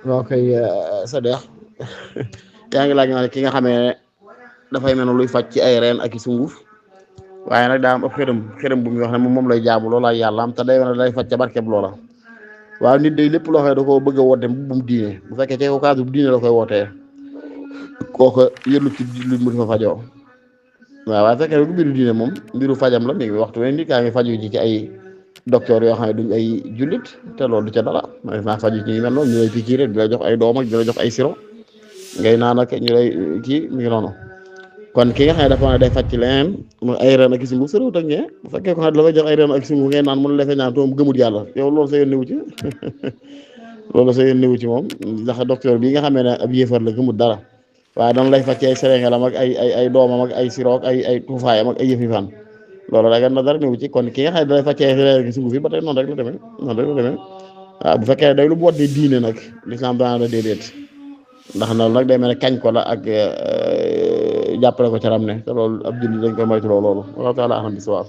waaw kay sa deex yaa ngi laaj ma ki nga xamee ne dafay mel ne luy faj ci ay reen ak i sunguf waaye nag daa am ab xërëm bu muy wax ne moom lay jaamu loola yàlla am te day wane day faj ca barkeb loola waaw nit day lépp loo xam ne da koo bëgg a woote bu mu diine bu fekkee ci ko cadre bu diine la koy wootee kooku yëllu ci lu mu fa fajoo waaw waaye fekkee du mbiru diine moom mbiru fajam la mi ngi waxtu ne nit kaa ngi faju ci ay docteur yoo xam ne duñ ay jullit te loolu du ca dara man naa faju ci ñu mel noonu ñu lay pikiire di la jox ay doom ak di la jox ay siro ngay naan ak ñu lay kii mi ngi noonu kon ki nga xam ne dafa ne day faj ci leneen mu ay reen ak sungu soriwut ak ñee bu fekkee ko xam ne la koy jox ay reen ak sungu ngay naan mun la defee ñaan toom gëmut yàlla yow loolu sa yoon newu ci loolu sa yoon newu ci moom ndax docteur bii nga xamee ne ab yéefar la gëmut dara waaye dana lay faj ci ay séréngalam ak ay doomam ak ay siroog ay tuufaayam ak ay yëfi fan loolu dagan na dara newu ci kon ki nga xam ne dalay faj ci ay reen ak sungu fi ba tey noonu rek la demee noonu rek la demee waaw bu fekkee day lu boot di diine nag lislaam dana la déedéet ndax loolu nag day mel ne kañ ko la ak jàppale ko ca ram ne te loolu ab jullit dañ koy moytuloo loolu wallahu taala alam bi sawaab